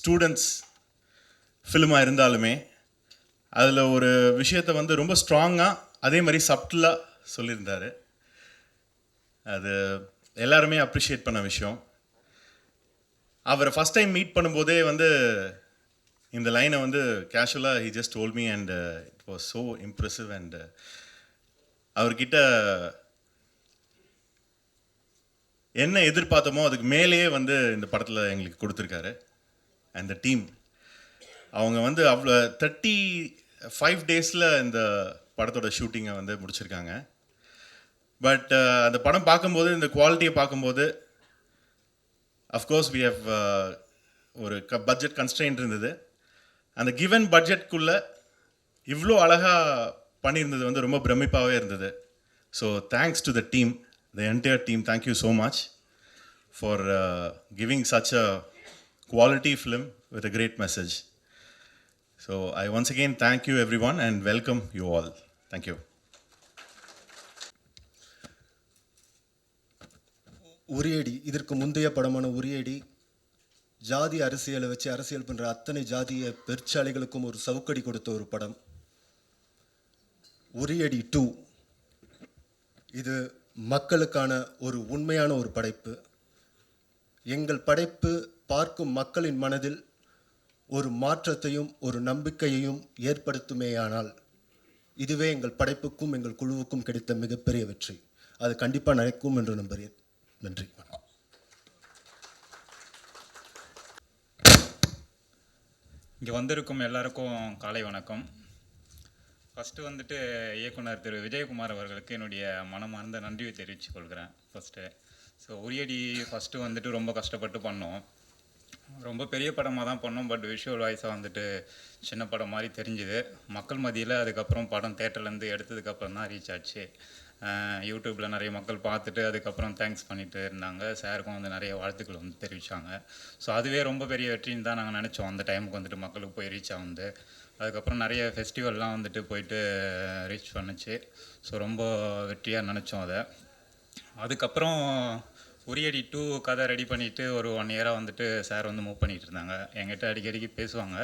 Students ஃபிலிமாக இருந்தாலுமே அதில் ஒரு விஷயத்தை வந்து ரொம்ப ஸ்ட்ராங்காக அதே மாதிரி சப்டிலாக சொல்லியிருந்தார். அது எல்லாருமே அப்ரிஷியேட் பண்ண விஷயம். அவரை ஃபஸ்ட் டைம் மீட் பண்ணும்போதே வந்து இந்த லைனை வந்து கேஷுவலாக he just told me and it was so impressive. And அவர்கிட்ட என்ன எதிர்பார்த்தமோ அதுக்கு மேலேயே வந்து இந்த படத்தில் எங்களுக்கு கொடுத்துருக்காரு. அண்ட் த டீம் அவங்க வந்து அவ்வளோ 35 டேஸில் இந்த படத்தோட ஷூட்டிங்கை வந்து முடிச்சிருக்காங்க. பட் அந்த படம் பார்க்கும்போது, இந்த குவாலிட்டியை பார்க்கும்போது, அஃப்கோர்ஸ் வி ஹவ் ஒரு பட்ஜெட் கன்ஸ்ட்ரெயின்ட் இருந்தது. அந்த கிவன் பட்ஜெட்குள்ளே இவ்வளோ அழகாக பண்ணியிருந்தது வந்து ரொம்ப பிரமிப்பாகவே இருந்தது. So thanks to the team, the entire team. Thank you so much for giving such a quality film with a great message. So I once again thank you everyone and welcome you all. Thank you. உரியடி இதற்கு முந்தைய படமான உரியடி ஜாதி அரசியலை வச்சு அரசியல் பண்ணுற அத்தனை ஜாதிய பெருச்சாளிகளுக்கும் ஒரு சவுக்கடி கொடுத்த ஒரு படம். உரியடி 2 இது மக்களுக்கான ஒரு உண்மையான ஒரு படைப்பு. எங்கள் படைப்பு பார்க்கும் மக்களின் மனதில் ஒரு மாற்றத்தையும் ஒரு நம்பிக்கையையும் ஏற்படுத்துமேயானால் இதுவே எங்கள் படைப்புக்கும் எங்கள் குழுவுக்கும் கிடைத்த மிகப்பெரிய வெற்றி. அது கண்டிப்பாக நடக்கும் என்று நம்புகிறேன். நன்றி. இங்கே வந்திருக்கும் எல்லாருக்கும் காலை வணக்கம். ஃபஸ்ட்டு வந்துட்டு இயக்குனர் திரு விஜயகுமார் அவர்களுக்கு என்னுடைய மனமார்ந்த நன்றியை தெரிவித்துக் கொள்கிறேன். ஸோ உரியடி ஃபஸ்ட்டு வந்துட்டு ரொம்ப கஷ்டப்பட்டு பண்ணோம். ரொம்ப பெரிய படமாக தான் பண்ணோம். பட் விஷுவல் வாய்ஸாக வந்துட்டு சின்ன படம் மாதிரி தெரிஞ்சுது மக்கள் மத்தியில். அதுக்கப்புறம் படம் தேட்டர்லேருந்து எடுத்ததுக்கப்புறம் தான் ரீச் ஆச்சு. யூடியூப்பில் நிறைய மக்கள் பார்த்துட்டு அதுக்கப்புறம் தேங்க்ஸ் பண்ணிட்டு இருந்தாங்க. சாருக்கும் வந்து நிறைய வாழ்த்துக்கள் வந்து தெரிவித்தாங்க. ஸோ அதுவே ரொம்ப பெரிய வெற்றின்னு தான் நாங்கள் நினச்சோம். அந்த டைமுக்கு வந்துட்டு மக்களுக்கு போய் ரீச் ஆகுது. அதுக்கப்புறம் நிறைய ஃபெஸ்டிவல்லாம் வந்துட்டு போயிட்டு ரீச் பண்ணுச்சு. ஸோ ரொம்ப வெற்றியாக நினச்சோம் அதை. அதுக்கப்புறம் உரியடி 2 கதை ரெடி பண்ணிவிட்டு ஒரு 1 இயராக வந்துட்டு சார் வந்து மூவ் பண்ணிகிட்டு இருந்தாங்க. என்கிட்ட அடிக்கடிக்கு பேசுவாங்க.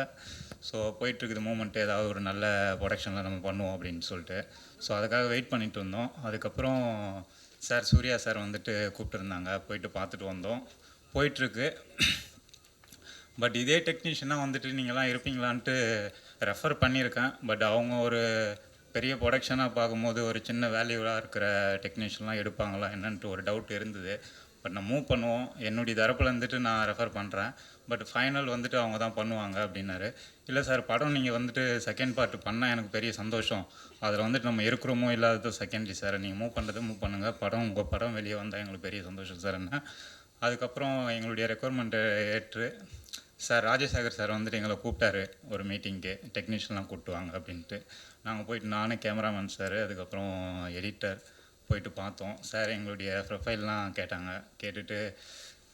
ஸோ போயிட்டுருக்குது மூமெண்ட்டு, ஏதாவது ஒரு நல்ல ப்ரொடக்ஷனில் நம்ம பண்ணுவோம் அப்படின்னு சொல்லிட்டு. ஸோ அதுக்காக வெயிட் பண்ணிகிட்டு இருந்தோம். அதுக்கப்புறம் சார் சூர்யா சார் வந்துட்டு கூப்பிட்டுருந்தாங்க. போயிட்டு பார்த்துட்டு வந்தோம். போயிட்டுருக்கு. பட் இதே டெக்னீஷியனாக வந்துட்டு நீங்களாம் இருப்பீங்களான்ட்டு ரெஃபர் பண்ணியிருக்கேன். பட் அவங்க ஒரு பெரிய ப்ரொடக்ஷனாக பார்க்கும்போது ஒரு சின்ன வேல்யூவாக இருக்கிற டெக்னீஷியன்லாம் எடுப்பாங்களா என்னன்ட்டு ஒரு டவுட் இருந்தது. பட் நான் மூவ் பண்ணுவோம், என்னுடைய தரப்பில் வந்துட்டு நான் ரெஃபர் பண்ணுறேன். பட் ஃபைனல் வந்துட்டு அவங்க தான் பண்ணுவாங்க அப்படின்னாரு. இல்லை சார், படம் நீங்கள் வந்துட்டு செகண்ட் பார்ட் பண்ணால் எனக்கு பெரிய சந்தோஷம். அதில் வந்துட்டு நம்ம இருக்கிறோமோ இல்லாததோ செகண்டரி சார். நீங்கள் மூவ் பண்ணுங்கள். உங்கள் படம் வெளியே வந்தால் எங்களுக்கு பெரிய சந்தோஷம் சார் என்ன. அதுக்கப்புறம் எங்களுடைய ரெக்குவயர்மெண்ட்டை ஏற்று சார் ராஜசேகர் சார் வந்துட்டு எங்களை கூப்பிட்டாரு ஒரு மீட்டிங்க்கு, டெக்னீஷியன்லாம் கூப்பிட்டுவாங்க அப்படின்ட்டு. நாங்கள் போயிட்டு நானும் கேமராமேன் சார் அதுக்கப்புறம் எடிட்டர் போயிட்டு பார்த்தோம். சார் எங்களுடைய ப்ரொஃபைல்லாம் கேட்டாங்க. கேட்டுட்டு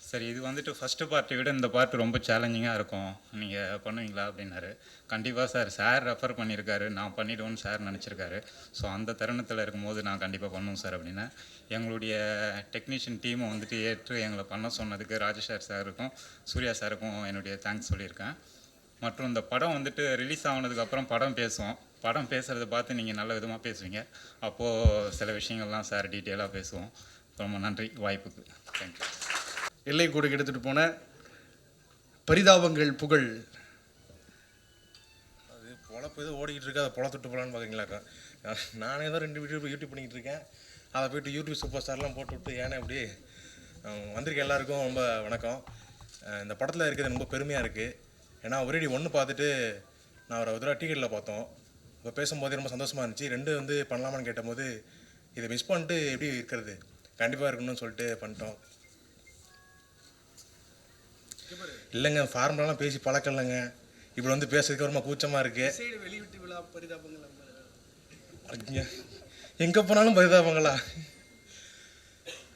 சரி இது வந்துட்டு ஃபஸ்ட்டு பார்ட்டை விட இந்த பார்ட் ரொம்ப சேலஞ்சிங்காக இருக்கும், நீங்கள் பண்ணுவீங்களா அப்படின்னாரு. கண்டிப்பாக சார், சார் ரெஃபர் பண்ணியிருக்காரு, நான் பண்ணிவிடுவோன்னு சார் நினச்சிருக்காரு. ஸோ அந்த தருணத்தில் இருக்கும்போது நான் கண்டிப்பாக பண்ணுவோம் சார் அப்படின்னா எங்களுடைய டெக்னீஷியன் டீமை வந்துட்டு ஏற்று எங்களை பண்ண சொன்னதுக்கு ராஜசேகர் சாருக்கும் சூர்யா சாருக்கும் என்னுடைய தேங்க்ஸ் சொல்லியிருக்கேன். மற்றும் இந்த படம் வந்துட்டு ரிலீஸ் ஆனதுக்கப்புறம் படம் பேசுவோம். படம் பேசுகிறத பார்த்து நீங்கள் நல்ல விதமாக பேசுவீங்க. அப்போது சில விஷயங்கள்லாம் சார் டீட்டெயிலாக பேசுவோம். ரொம்ப நன்றி வாய்ப்புக்கு. தேங்க்யூ. எல்லை கூட எடுத்துகிட்டு போன பரிதாபங்கள் புகழ். அது பொழப்பு எதுவும் ஓடிக்கிட்டு இருக்கு, அதை பொழத்துட்டு போகலான்னு பார்க்குறீங்களாக்கா. நானே தான் 2 வீடியோ யூடியூப் பண்ணிக்கிட்டு இருக்கேன். அதை போய்ட்டு யூடியூப் சூப்பர் ஸ்டார்லாம் போட்டு விட்டு ஏன்னா இப்படி வந்திருக்க எல்லாருக்கும் ரொம்ப வணக்கம். இந்த படத்தில் இருக்கிறது ரொம்ப பெருமையாக இருக்குது. ஏன்னா ஒரேடி 1 பார்த்துட்டு நான் ஒரு தடவை டிக்கெட்டில் பார்த்தோம். இப்போ பேசும்போதே ரொம்ப சந்தோஷமாக இருந்துச்சு. 2 வந்து பண்ணலாமான்னு கேட்டபோது இதை மிஸ் பண்ணிட்டு எப்படி இருக்கிறது, கண்டிப்பாக இருக்கணும்னு சொல்லிட்டு பண்ணிட்டோம். இல்லைங்க, ஃபார்முலாலாம் பேசி பழக்கம் இல்லைங்க. இப்படி வந்து பேசுறதுக்கு ரொம்ப கூச்சமாக இருக்குது. எங்கே போனாலும் பரிதாபங்களா.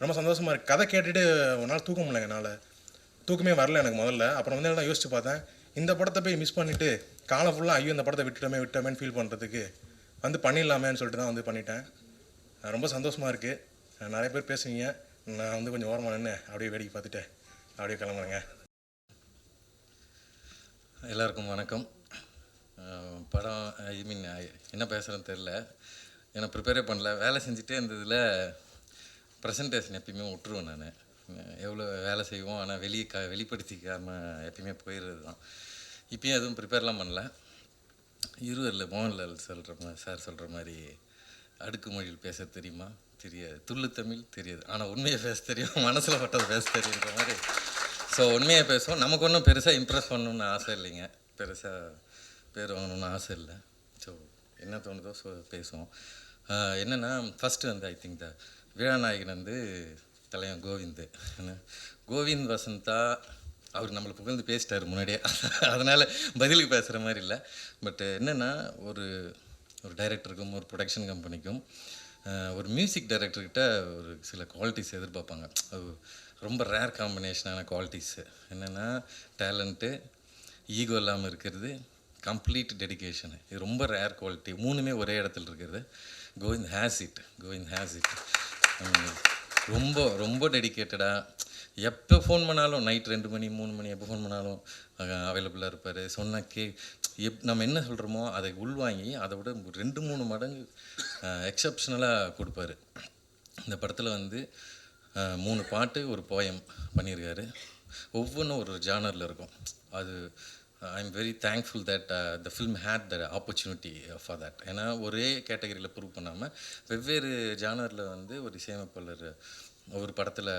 ரொம்ப சந்தோஷமாக இருக்குது. கதை கேட்டுட்டு ஒரு நாள் தூக்க முடியலங்க. என்னால் தூக்கமே வரல எனக்கு முதல்ல. அப்புறம் வந்து நான் யோசிச்சு பார்த்தேன், இந்த படத்தை போய் மிஸ் பண்ணிவிட்டு காலம் ஃபுல்லாக ஐயோ இந்த படத்தை விட்டோமேன்னு ஃபீல் பண்ணுறதுக்கு வந்து பண்ணிடலாமேன்னு சொல்லிட்டு தான் வந்து பண்ணிட்டேன். ரொம்ப சந்தோஷமாக இருக்குது. நிறைய பேர் பேசுவீங்க, நான் வந்து கொஞ்சம் ஓரமாக நின்று அப்படியே வேடிக்கை பார்த்துட்டு அப்படியே கிளம்புறேங்க. எல்லாருக்கும் வணக்கம். படம் ஐ மீன் என்ன பேசுகிறேன்னு தெரில, ஏன்னா ப்ரிப்பேரே பண்ணல. வேலை செஞ்சுட்டே இருந்ததில் ப்ரெசன்டேஷன் எப்பயுமே விட்டுருவேன் நான். எவ்வளோ வேலை செய்வோம், ஆனால் வெளிப்படுத்திக்காமல் எப்பயுமே போயிடுறது தான். இப்பயும் எதுவும் ப்ரிப்பேர்லாம் பண்ணல. இருவரில் மோகன்லால் சார் சொல்கிற மாதிரி அடுக்குமொழியில் பேச தெரியுமா, தெரியாது. துள்ளு தமிழ் தெரியாது, ஆனால் உண்மையை பேச தெரியும், மனசில் பட்டது பேச தெரியுன்ற மாதிரி. ஸோ உண்மையை பேசுவோம். நமக்கு ஒன்றும் பெருசாக இம்ப்ரெஸ் பண்ணணுன்னு ஆசை இல்லைங்க, பெருசாக பேர் வாங்கணுன்னு ஆசை இல்லை. ஸோ என்ன தோணுதோ பேசுவோம். என்னென்னா ஃபஸ்ட்டு வந்து ஐ திங்க் த விழாநாயகன் வந்து தலைவன் கோவிந்த். கோவிந்த் வசந்தா அவர் நம்மளை புகழ்ந்து பேசிட்டார் முன்னாடியே, அதனால் பதிலுக்கு பேசுகிற மாதிரி இல்லை. பட் என்னென்னா ஒரு டைரக்டருக்கும் ஒரு ப்ரொடக்ஷன் கம்பெனிக்கும் ஒரு மியூசிக் டைரக்டர்கிட்ட ஒரு சில குவாலிட்டிஸ் எதிர்பார்ப்பாங்க. அது ரொம்ப ரேர் காம்பினேஷனான குவாலிட்டிஸு. என்னென்னா டேலண்ட்டு, ஈகோ இல்லாமல் இருக்கிறது, கம்ப்ளீட் டெடிகேஷனு. இது ரொம்ப ரேர் குவாலிட்டி. மூணுமே ஒரே இடத்துல இருக்கிறது. Kovind has it. ரொம்ப ரொம்ப டெடிக்கேட்டடாக எப்போ ஃபோன் பண்ணாலும், நைட் 2 மணி 3 மணி எப்போ ஃபோன் பண்ணாலும் அவைலபிளாக இருப்பார். சொன்ன நம்ம என்ன சொல்கிறோமோ அதை உள்வாங்கி அதை விட 2-3 மடங்கு எக்ஸப்ஷனலாக கொடுப்பாரு. இந்த படத்தில் வந்து 3 பாட்டு, ஒரு போயம் பண்ணியிருக்காரு. ஒவ்வொன்றும் ஒரு ஜானரில் இருக்கும். அது I am very thankful that the film had the opportunity for that. ஏன்னா ஒரே கேட்டகரியில் ப்ரூவ் பண்ணாமல் வெவ்வேறு ஜானரில் வந்து ஒரு இசையமைப்பாளர் ஒரு படத்தில்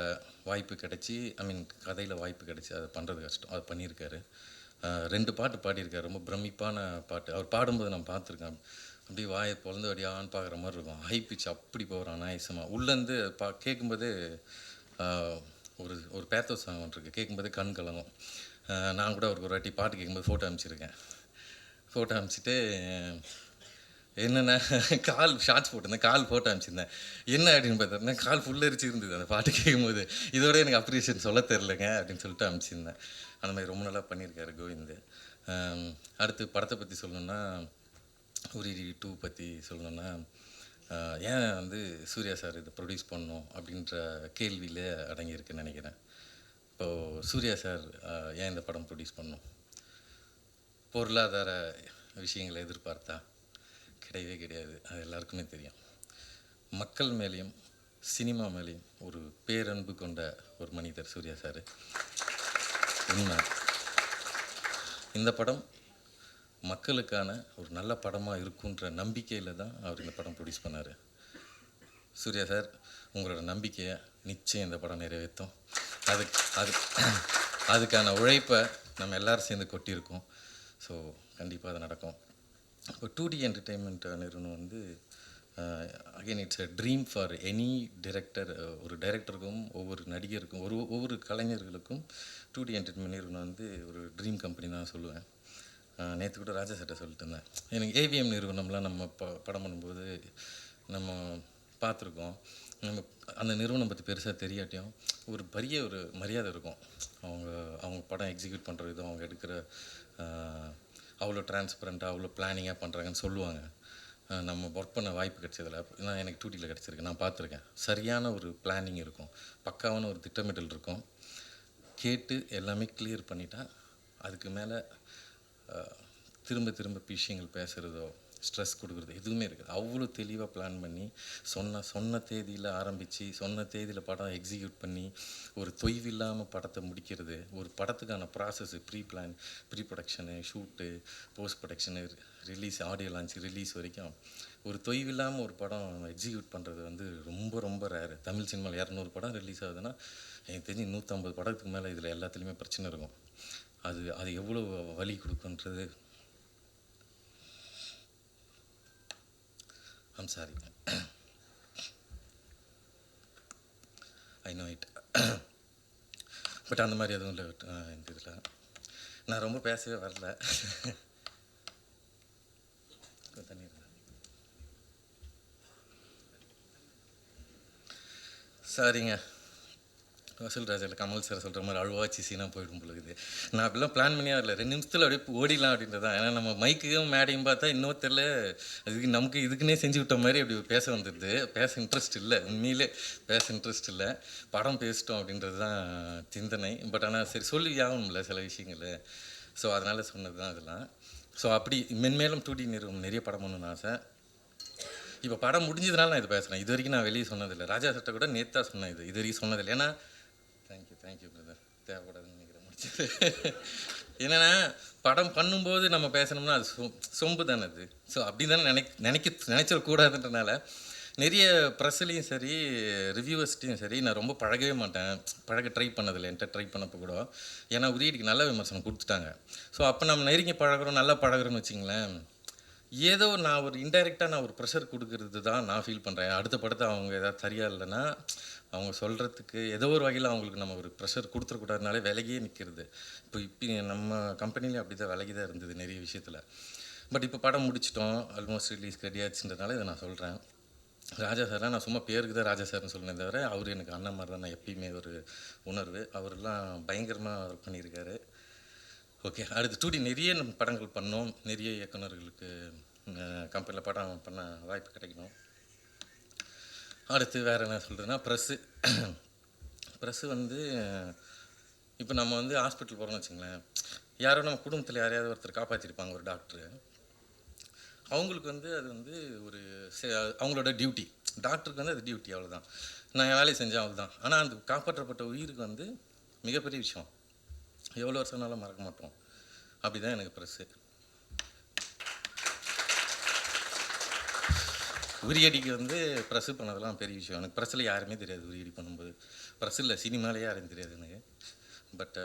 வாய்ப்பு கிடச்சி, ஐ மீன் கதையில் வாய்ப்பு கிடச்சி அதை பண்ணுறது கஷ்டம். அது பண்ணியிருக்காரு. 2 பாட்டு பாடியிருக்காரு, ரொம்ப பிரமிப்பான பாட்டு. அவர் பாடும்போது நான் பார்த்துருக்கேன், அப்படியே வாயை பொழந்து அப்படியான்னு பார்க்குற மாதிரி இருக்கும். ஹை பிச் அப்படி போகிறான் நாயசமாக. உள்ளேருந்து கேட்கும்போதே ஒரு பேத்தோ சாங் இருக்குது, கேட்கும்போதே கண் கலங்கும். நான் கூட அவருக்கு ஒரு வாட்டி பாட்டு கேட்கும்போது ஃபோட்டோ அனுப்பிச்சிருக்கேன். ஃபோட்டோ அனுப்பிச்சிட்டு என்னென்ன கால் ஷார்ட்ஸ் போட்டிருந்தேன், கால் ஃபோட்டோ அனுப்பிச்சிருந்தேன். என்ன அப்படின்னு பார்த்தோன்னா கால் ஃபுல்லரிச்சு இருந்தது அந்த பாட்டு கேட்கும்போது. இதோட எனக்கு அப்ரிஷியேஷன் சொல்ல தெரிலங்க அப்படின்னு சொல்லிட்டு அனுப்பிச்சிருந்தேன். அந்த மாதிரி ரொம்ப நல்லா பண்ணியிருக்காரு கோவிந்த். அடுத்து படத்தை பற்றி சொல்லணுன்னா, உரிடி 2 பற்றி சொல்லணுன்னா, ஏன் வந்து சூர்யா சார் இதை ப்ரொடியூஸ் பண்ணணும் அப்படின்ற கேள்வியில் அடங்கியிருக்குன்னு நினைக்கிறேன். இப்போது சூர்யா சார் ஏன் இந்த படம் ப்ரொடியூஸ் பண்ணணும்? பொருளாதார விஷயங்களை எதிர்பார்த்தா? கிடையவே கிடையாது. அது எல்லாருக்குமே தெரியும். மக்கள் மேலேயும் சினிமா மேலேயும் ஒரு பேரன்பு கொண்ட ஒரு மனிதர் சூர்யா சார். உண்மை. இந்த படம் மக்களுக்கான ஒரு நல்ல படமாக இருக்குன்ற நம்பிக்கையில் தான் அவர் இந்த படம் ப்ரொடியூஸ் பண்ணார். சூர்யா சார், உங்களோட நம்பிக்கையை நிச்சயம் இந்த படம் நிறைவேற்றும். அதுக்கான உழைப்பை நம்ம எல்லோரும் சேர்ந்து கொட்டியிருக்கோம். ஸோ கண்டிப்பாக அது நடக்கும். இப்போ 2D என்டர்டெயின்மெண்ட் நிறுவனம் வந்து again it's a dream for any director. ஒரு டைரக்டருக்கும் ஒவ்வொரு நடிகருக்கும் ஒவ்வொரு கலைஞர்களுக்கும் 2D என்டர்டெயின்மெண்ட் நிறுவனம் வந்து ஒரு ட்ரீம் கம்பெனி தான் சொல்லுவேன். நேற்று கூட ராஜா சட்டை சொல்லிட்டு இருந்தேன். எனக்கு ஏவிஎம் நிறுவனம்லாம் நம்ம படம் பண்ணும்போது நம்ம பார்த்துருக்கோம். நம்ம அந்த நிறுவனம் பற்றி பெருசாக தெரியாட்டியும் ஒரு பெரிய ஒரு மரியாதை இருக்கும். அவங்க படம் எக்ஸிக்யூட் பண்ணுற விதம், அவங்க எடுக்கிற அவ்வளோ டிரான்ஸ்பரண்ட்டாக அவ்வளோ பிளானிங்காக பண்ணுறாங்கன்னு சொல்லுவாங்க. நம்ம ஒர்க் பண்ண வாய்ப்பு கிடைச்சதில்ல. நான் எனக்கு 2Dயில் கிடச்சிருக்கு, நான் பார்த்துருக்கேன். சரியான ஒரு பிளானிங் இருக்கும், பக்காவான ஒரு திட்டமிடல் இருக்கும். கேட்டு எல்லாமே கிளியர் பண்ணிட்டா அதுக்கு மேலே திரும்ப திரும்ப விஷயங்கள் பேசுகிறதோ ஸ்ட்ரெஸ் கொடுக்குறது எதுவுமே இருக்குது. அவ்வளோ தெளிவாக பிளான் பண்ணி சொன்ன தேதியில் ஆரம்பித்து சொன்ன தேதியில் படம் எக்ஸிக்யூட் பண்ணி ஒரு தொய்வில்லாமல் படத்தை முடிக்கிறது. ஒரு படத்துக்கான process, pre production, shoot, post production, release, audio launch, release வரைக்கும் ஒரு தொய்வில்லாமல் ஒரு படம் எக்ஸிக்யூட் பண்ணுறது வந்து ரொம்ப ரொம்ப ரேரு. தமிழ் சினிமாவில் 200 படம் ரிலீஸ் ஆகுதுன்னா எனக்கு தெரிஞ்சு 150 படத்துக்கு மேலே இதில் எல்லாத்துலேயுமே பிரச்சனை இருக்கும். அது எவ்வளோ வலி கொடுக்குன்றது. I'm sorry, I know it. But அந்த மாதிரி எதுவும் இல்லை இந்த இதில். நான் ரொம்ப பேசவே வரல. தண்ணி சாரிங்க. வசூல் ராஜாவில் கமல் சார் சொல்கிற மாதிரி அழுவாச்சி சீனாக போயிடும் பொழுது நான் அப்படிலாம் பிளான் பண்ணியே வரல. 2 நிமிஷத்தில் அப்படியே ஓடிடலாம் அப்படின்றதான். ஏன்னா நம்ம மைக்கையும் மேடையும் பார்த்தா இன்னும் தெரில, அதுக்கு இதுக்குன்னே செஞ்சு விட்ட மாதிரி அப்படி பேச வந்துடுது. பேச இன்ட்ரெஸ்ட் இல்லை, உண்மையிலே பேச இன்ட்ரெஸ்ட் இல்லை. படம் பேசிட்டோம் அப்படின்றது தான் சிந்தனை. பட் ஆனால் சரி சொல்லி ஆகணும்ல சில விஷயங்கள். ஸோ அதனால் சொன்னது தான் அதெல்லாம். ஸோ அப்படி மென்மேலும் 2D நிறுவனம் நிறைய படம் பண்ணணும்னு ஆசை. இப்போ படம் முடிஞ்சதுனால நான் இது பேசுகிறேன். இது வரைக்கும் நான் வெளியே சொன்னதில்லை. ராஜா சட்டை கூட நேத்தா சொன்னேன். இது வரைக்கும் சொன்னதில்லை. ஏன்னா தேங்க்யூ பிரதர், தேவைப்படாதுன்னு நினைக்கிறேன் முடிச்சது. என்னென்னா படம் பண்ணும்போது நம்ம பேசணும்னா அது சொம்பு தானே அது. ஸோ அப்படி தானே நினச்சிடக்கூடாதுன்றனால நிறைய ப்ரெஸ்ஸுலேயும் சரி ரிவ்யூவர்ஸ்ட்டையும் சரி நான் ரொம்ப பழகவே மாட்டேன். பழக ட்ரை பண்ணதில்லை. என்கிட்ட ட்ரை பண்ணப்போ கூட ஏன்னா உரியடிக்கு நல்ல விமர்சனம் கொடுத்துட்டாங்க. ஸோ அப்போ நம்ம நெருங்கி பழகிறோம், நல்லா பழகிறோன்னு வச்சிங்களேன், ஏதோ நான் ஒரு இன்டைரக்டாக நான் ஒரு ப்ரெஷர் கொடுக்கறது தான் நான் ஃபீல் பண்ணுறேன். அடுத்த படத்தை அவங்க ஏதாவது சரியாக இல்லைன்னா அவங்க சொல்கிறதுக்கு ஏதோ ஒரு வகையில் அவங்களுக்கு நம்ம ஒரு ப்ரெஷர் கொடுத்துடக்கூடாதுனாலே விலகியே நிற்கிறது. இப்போ நம்ம கம்பெனிலேயும் அப்படி தான் விலகி தான் இருந்தது நிறைய விஷயத்தில். பட் இப்போ படம் முடிச்சிட்டோம், ஆல்மோஸ்ட் ரிலீஸ் ரெடியாச்சுன்றதுனால இதை நான் சொல்கிறேன். ராஜா சார்லாம் நான் சும்மா பேருக்கு தான் ராஜா சார்னு சொன்னேன் தவிர அவர் எனக்கு அண்ணன் மாதிரி தான். நான் எப்பயுமே ஒரு உணர்வு. அவரெல்லாம் பயங்கரமாக ஒர்க் பண்ணியிருக்காரு. ஓகே, அடுத்து 2D நிறைய நம்ம படங்கள் பண்ணோம். நிறைய இயக்குநர்களுக்கு கம்பெனியில் படம் பண்ண வாய்ப்பு கிடைக்கணும். அடுத்து வேறு என்ன சொல்கிறதுன்னா ப்ரெஸ்ஸு வந்து இப்போ நம்ம வந்து ஹாஸ்பிட்டல் போகிறோம்னு வச்சுங்களேன், யாரோ நம்ம குடும்பத்தில் யாரையாவது ஒருத்தர் காப்பாற்றிருப்பாங்க, ஒரு டாக்டரு. அவங்களுக்கு வந்து அது வந்து ஒரு அவங்களோட டியூட்டி. டாக்டருக்கு வந்து அது டியூட்டி, அவ்வளோதான். நான் என் வேலையை செஞ்சேன், அவ்வளோதான். ஆனால் அந்த காப்பாற்றப்பட்ட உயிருக்கு வந்து மிகப்பெரிய விஷயம். எவ்வளோ வருஷம்னாலும் மறக்க மாட்டோம். அப்படி தான் எனக்கு ப்ரெஸ்ஸு. உரியடிக்கு வந்து ப்ரெஸ்ஸு பண்ணதெல்லாம் பெரிய விஷயம். எனக்கு ப்ரெஸ்ஸில் யாருமே தெரியாது. உரியடி பண்ணும்போது ப்ரெஸ்ஸில் சினிமாலே யாரும் தெரியாது எனக்கு. But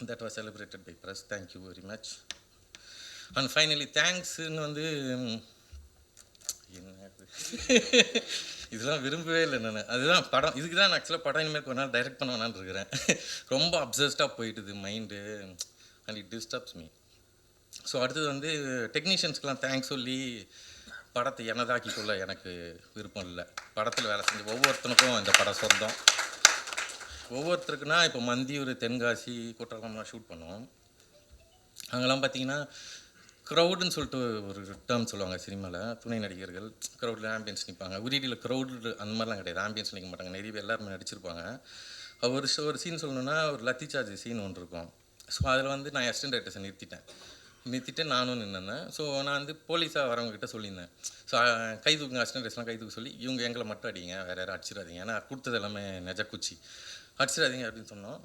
that was celebrated by press. Thank you very much. And finally தேங்க்ஸுன்னு வந்து என்ன இதெல்லாம் விரும்பவே இல்லை நான். அதுதான் படம். இதுக்கு தான் நான் ஆக்சுவலாக படம் இனிமேல் ஒரு நாள் டைரக்ட் பண்ண வேணான்னு இருக்கிறேன். ரொம்ப அப்சஸ்டாக போயிட்டுது mind and it disturbs me. So அடுத்தது வந்து டெக்னீஷியன்ஸ்க்கெலாம் தேங்க்ஸ் சொல்லி படத்தை எனதாக்கிக்கொள்ள எனக்கு விருப்பம் இல்லை. படத்தில் வேலை செஞ்சு ஒவ்வொருத்தனுக்கும் இந்த படம் சொந்தம். ஒவ்வொருத்தருக்குன்னா இப்போ மந்தியூர், தென்காசி, குற்றாலம்லாம் ஷூட் பண்ணோம். அங்கெல்லாம் பார்த்தீங்கன்னா க்ரௌடுன்னு சொல்லிட்டு ஒரு டேர்ம் சொல்லுவாங்க சினிமாவில். துணை நடிகர்கள் க்ரௌடில் ஆம்பியன்ஸ் நிற்பாங்க. உரியடியில் க்ரௌடு அந்த மாதிரிலாம் கிடையாது. ஆம்பியன்ஸ் நிற்க மாட்டாங்க. நிறைய பேர் எல்லாருமே நடிச்சிருப்பாங்க. ஒரு சீன் சொல்லணுன்னா ஒரு லத்தி சார்ஜ் சீன் ஒன்று இருக்கும். ஸோ அதில் வந்து நான் அசிஸ்டன்ட் டைரக்டர்ஸை நிறுத்திட்டு நானும் நின்னேன். ஸோ நான் வந்து போலீஸாக வரவங்ககிட்ட சொல்லியிருந்தேன். ஸோ கை தூக்குங்க, அசிஸ்டன்ட் டைரக்டர்ஸ்லாம் கை தூக்க சொல்லி, இவங்க எங்களை மட்டும் அடிங்க, வேறு யாரும் அடிச்சிடாதீங்க, ஏன்னா கொடுத்தது எல்லாமே நெஜக்குச்சி, அடிச்சிடாதீங்க அப்படின்னு சொன்னோம்.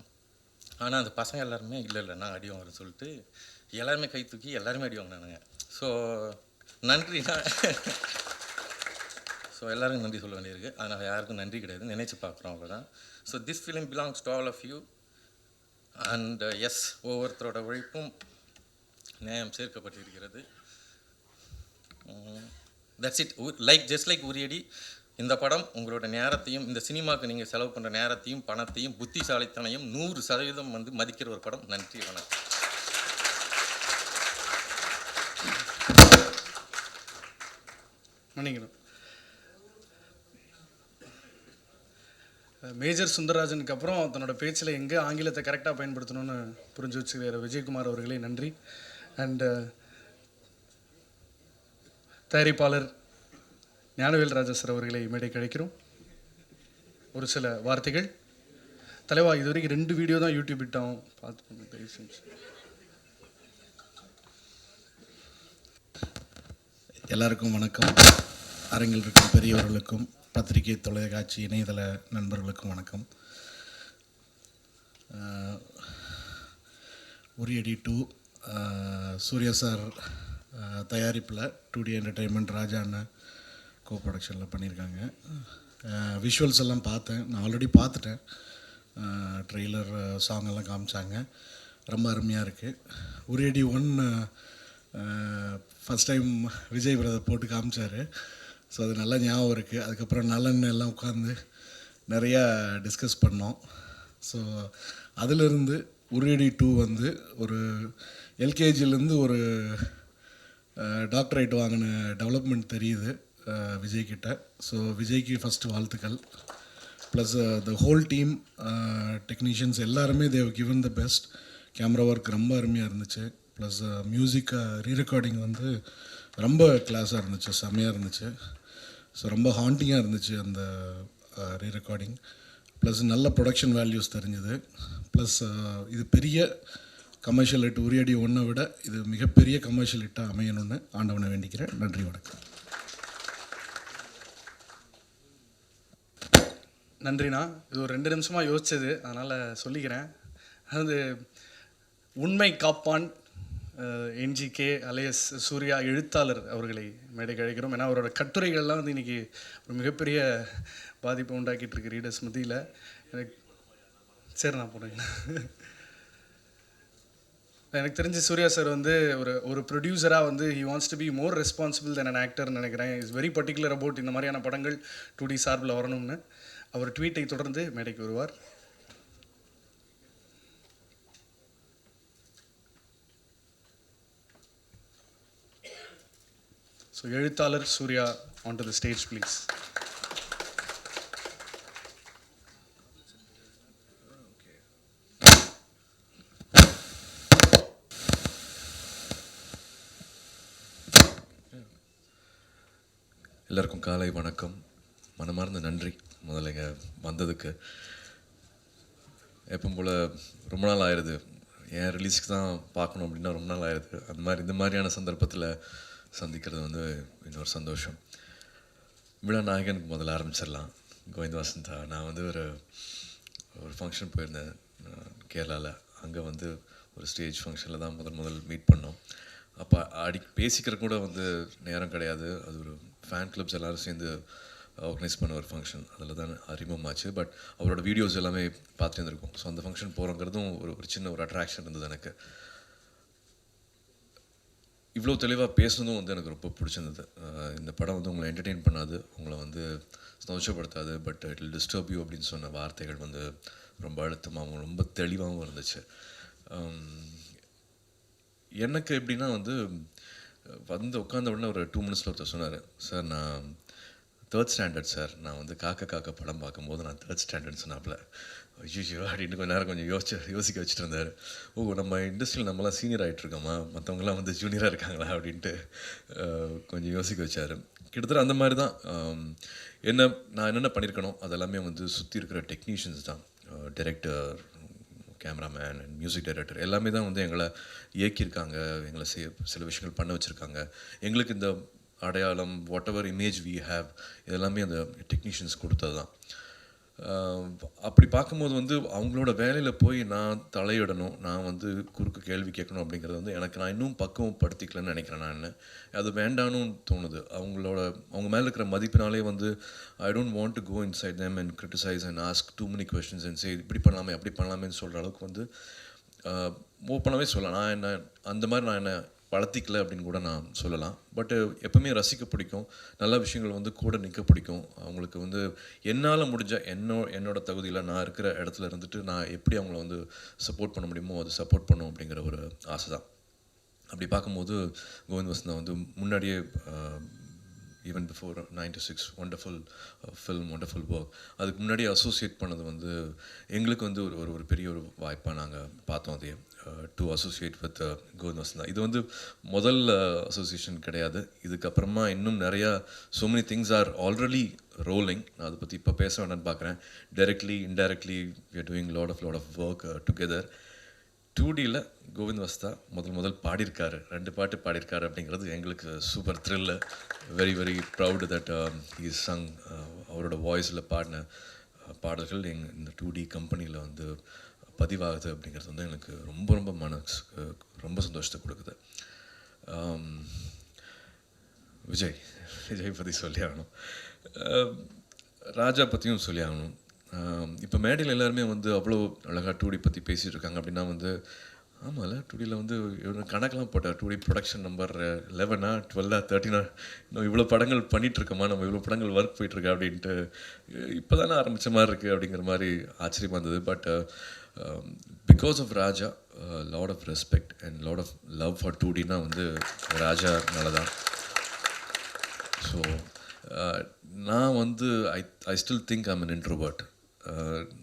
ஆனால் அந்த பசங்க எல்லாருமே இல்லை நான் அடி வாங்குறேன்னு சொல்லிட்டு எல்லாருமே கை தூக்கி எல்லாருமே அடி வாங்கினானுங்க. ஸோ நன்றினா ஸோ எல்லாருக்கும் நன்றி சொல்ல வேண்டியிருக்கு. அதனால் யாருக்கும் நன்றி கிடையாது, நினைச்சு பார்க்குறோம், அவ்வளோதான். So this film belongs to all of you. And yes, ஒவ்வொருத்தரோட உழைப்பும் நியாயம் சேர்க்கப்பட்டிருக்கிறது. That's it. Just like Uriyadi, இந்த படம் உங்களோட நேரத்தையும், இந்த சினிமாவுக்கு நீங்கள் செலவு பண்ணுற நேரத்தையும் பணத்தையும் புத்திசாலித்தனையும் 100% வந்து மதிக்கிற ஒரு படம். நன்றி, வணக்கம். மன்னிக்கணும். மேஜர் சுந்தரராஜனுக்கு அப்புறம் தன்னோட பேச்சில் எங்கே ஆங்கிலத்தை கரெக்டாக பயன்படுத்தணும்னு புரிஞ்சு வச்சுக்கிற விஜயகுமார் அவர்களே நன்றி. அண்டு தயாரிப்பாளர் ஞானவேல் ராஜா சார் அவர்களை மேடை கழிக்கிறோம். ஒரு சில வார்த்தைகள். தலைவா, இது வரைக்கும் 2 வீடியோ தான் யூடியூப் விட்டோம், பார்த்து. எல்லாருக்கும் வணக்கம். அரங்கில் இருக்கும் பெரியவர்களுக்கும் பத்திரிகை, தொலைக்காட்சி, இணையதள நண்பர்களுக்கும் வணக்கம். உரியடி 2 சூர்யா சார் தயாரிப்பில் 2D என்டர்டெயின்மெண்ட் ராஜா அண்ணன் கோ ப்ரொடக்ஷனில் பண்ணியிருக்காங்க. விஷுவல்ஸ் எல்லாம் பார்த்தேன், நான் ஆல்ரெடி பார்த்துட்டேன். ட்ரெய்லர், சாங்கெல்லாம் காமிச்சாங்க, ரொம்ப அருமையாக இருக்குது. உரியடி 1 ஃபஸ்ட் டைம் விஜய் பிரதர் போட்டு காமிச்சார். ஸோ அது நல்லா ஞாபகம் இருக்குது. அதுக்கப்புறம் நலன் எல்லாம் உட்காந்து நிறையா டிஸ்கஸ் பண்ணோம். ஸோ அதிலிருந்து உரியடி 2 வந்து ஒரு எல்கேஜிலேருந்து ஒரு டாக்டரேட் வாங்கின டெவலப்மெண்ட் தெரியுது விஜய்கிட்ட. ஸோ விஜய்க்கு ஃபஸ்ட்டு வாழ்த்துக்கள். Plus the whole team, technicians எல்லாருமே they've given the best. Camera work ரொம்ப அருமையாக இருந்துச்சு. ப்ளஸ் மியூசிக் ரீரெக்கார்டிங் வந்து ரொம்ப கிளாஸாக இருந்துச்சு, செம்மையாக இருந்துச்சு. ஸோ ரொம்ப ஹாண்டிங்காக இருந்துச்சு அந்த ரீரெக்கார்டிங். ப்ளஸ் நல்ல ப்ரொடக்ஷன் வேல்யூஸ் தெரிஞ்சுது. ப்ளஸ் இது பெரிய கமர்ஷியல் ஹிட் உரியடி ஒன்றை விட இது மிகப்பெரிய கமர்ஷியல் ஹிட்டாக அமையணும்னு ஆண்டவனை வேண்டிக்கிறேன். நன்றி, வணக்கம். நன்றிண்ணா. இது ஒரு 2 நிமிஷமாக யோசிச்சது, அதனால் சொல்லிக்கிறேன். அதாவது உண்மை காப்பான் NGK அலையஸ் சூர்யா எழுத்தாளர் அவர்களை மேடைக்கு அழைக்கிறோம். ஏன்னா அவரோட கட்டுரைகள்லாம் வந்து இன்றைக்கி ஒரு மிகப்பெரிய பாதிப்பை உண்டாக்கிட்டு இருக்கு ரீடர்ஸ் மத்தியில். எனக்கு சரி நான் போனேன். எனக்கு தெரிஞ்சு சூர்யா சார் வந்து ஒரு ப்ரொடியூசராக வந்து he wants to be more responsible than an ஆக்டர்னு நினைக்கிறேன். இஸ் வெரி பர்டிகுலர் அபவுட் இந்த மாதிரியான படங்கள் 2D சார்பில் வரணும்னு. அவர் ட்வீட்டை தொடர்ந்து மேடைக்கு வருவார். ஸோ எழுத்தாளர் Surya on to the stage please. எல்லாருக்கும் காலை வணக்கம். மனமார்ந்த நன்றி முதல்ல இங்கே வந்ததுக்கு. எப்போ போல் ரொம்ப நாள் ஆயிடுது, என் ரிலீஸ்க்கு தான் பார்க்கணும் அப்படின்னா ரொம்ப நாள் ஆயிடுது. அந்த மாதிரி இந்த மாதிரியான சந்தர்ப்பத்தில் சந்திக்கிறது வந்து இன்னொரு சந்தோஷம். விழா நாயகனுக்கு முதல்ல ஆரம்பிச்சிடலாம். கோவிந்த் வசந்தா, நான் வந்து ஒரு ஃபங்க்ஷன் போயிருந்தேன் கேரளாவில். அங்கே வந்து ஒரு ஸ்டேஜ் ஃபங்க்ஷனில் தான் முதல் மீட் பண்ணோம். அப்போ பேசிக்கிற கூட வந்து நேரம் கிடையாது. அது ஒரு ஃபேன் கிளப்ஸ் எல்லோரும் சேர்ந்து ஆர்கனைஸ் பண்ண ஒரு ஃபங்க்ஷன், அதில் தான் அறிமுகமாச்சு. பட் அவரோட வீடியோஸ் எல்லாமே பார்த்துட்டு இருந்திருக்கோம். ஸோ அந்த ஃபங்க்ஷன் போகிறோங்கிறதும் ஒரு சின்ன ஒரு அட்ராக்ஷன் இருந்தது எனக்கு. இவ்வளோ தெளிவாக பேசுனதும் வந்து எனக்கு ரொம்ப பிடிச்சிருந்தது. இந்த படம் வந்து உங்களை என்டர்டெயின் பண்ணாது, உங்களை வந்து சந்தோஷப்படுத்தாது, but it will disturb you அப்படின்னு சொன்ன வார்த்தைகள் வந்து ரொம்ப அழுத்தமாகவும் ரொம்ப தெளிவாகவும் இருந்துச்சு. எனக்கு எப்படின்னா வந்து உட்காந்த உடனே ஒரு 2 மினிட்ஸில் ஒருத்தர் சொன்னார், சார் நான் 3rd ஸ்டாண்டர்ட் சார், நான் வந்து காக்கா படம் பார்க்கும்போது நான் 3rd ஸ்டாண்டர்ட் சொன்னாப்புல. ஐயோ அப்படின்னு கொஞ்சம் நேரம் கொஞ்சம் யோசிக்க வச்சுட்டு இருந்தார். நம்ம இண்டஸ்ட்ரியில் நம்மளாம் சீனியர் ஆகிட்டுருக்கோமா, மற்றவங்களாம் வந்து ஜூனியராக இருக்காங்களா அப்படின்ட்டு கொஞ்சம் யோசிக்க வச்சார். கிட்டத்தட்ட அந்த மாதிரி தான் நான் என்னென்ன பண்ணியிருக்கணும் அதெல்லாமே வந்து சுற்றி இருக்கிற டெக்னீஷியன்ஸ் தான், director, cameraman and music director எல்லாமே தான் வந்து எங்களை இயக்கியிருக்காங்க, எங்களை சில விஷயங்கள் பண்ண வச்சுருக்காங்க. எங்களுக்கு இந்த அடையாளம், whatever image we have, இதெல்லாமே அந்த டெக்னீஷியன்ஸ் கொடுத்தது தான். அப்படி பார்க்கும்போது வந்து அவங்களோட வேலையில் போய் நான் தலையிடணும், நான் வந்து குறுக்கு கேள்வி கேட்கணும் அப்படிங்கிறது வந்து நான் இன்னும் பக்குவப்படுத்திக்கலன்னு நினைக்கிறேன். நான் அது வேண்டான்னு தோணுது. அவங்க மேலே இருக்கிற மதிப்பினாலே வந்து I don't want to go inside them and criticise and ask too many questions and say இப்படி பண்ணலாமே அப்படி பண்ணலாமேன்னு சொல்கிற அளவுக்கு வந்து ஓப்பனாகவே சொல்லலாம். அந்த மாதிரி நான் என்ன வளர்த்திக்கல அப்படின்னு கூட நான் சொல்லலாம். பட்டு எப்பவுமே ரசிக்க பிடிக்கும், நல்ல விஷயங்கள் வந்து கூட நிற்க பிடிக்கும். அவங்களுக்கு வந்து என்னால் முடிஞ்ச என்னோட தகுதியில் நான் இருக்கிற இடத்துல இருந்துட்டு நான் எப்படி அவங்கள வந்து சப்போர்ட் பண்ண முடியுமோ அது சப்போர்ட் பண்ணும் அப்படிங்கிற ஒரு ஆசை தான். அப்படி பார்க்கும்போது கோவிந்த் வசந்தா வந்து முன்னாடியே even before 96 wonderful film, wonderful work, அதுக்கு முன்னாடியே அசோசியேட் பண்ணது வந்து எங்களுக்கு வந்து ஒரு பெரிய ஒரு வாய்ப்பாக நாங்கள் பார்த்தோம். அதே to associate with Kovind Vasantha. இது வந்து முதல் அசோசியேஷன் கிடையாது. இதுக்கப்புறமா இன்னும் நிறையா so many things are already rolling. நான் அதை பற்றி இப்போ பேச வேண்டாம்னு பார்க்குறேன். Directly indirectly we are doing lot of work together. 2Dயில் கோவிந்த் வசந்தா முதல் பாடியிருக்காரு, 2 பாட்டு பாடியிருக்காரு அப்படிங்கிறது எங்களுக்கு super thrill. Very very proud that he sung. அவரோட வாய்ஸில் பாடின பாடல்கள் இந்த 2D கம்பெனியில் வந்து பதிவாகுது அப்படிங்கிறது வந்து எனக்கு ரொம்ப மனசுக்கு ரொம்ப சந்தோஷத்தை கொடுக்குது. விஜய் பற்றி சொல்லி ஆகணும், ராஜா பற்றியும் சொல்லி ஆகணும். இப்போ மேடையில் எல்லாருமே வந்து அவ்வளோ அழகாக 2D பற்றி பேசிகிட்டு இருக்காங்க. அப்படின்னா வந்து ஆமாம்ல 2Dயில் வந்து கணக்கெலாம் போட்டார். 2D ப்ரொடக்ஷன் நம்பர் 11 12 13 இன்னும் இவ்வளோ படங்கள் பண்ணிகிட்ருக்கோமா, நம்ம இவ்வளோ படங்கள் ஒர்க் போயிட்டுருக்கா அப்படின்ட்டு இப்போ தானே ஆரம்பித்த மாதிரி இருக்குது அப்படிங்கிற மாதிரி ஆச்சரியமாக இருந்தது. But because of Raja lot of respect and lot of love for 2Dனா வந்து ராஜானால தான். ஸோ நான் வந்து I still think I'm an introvert.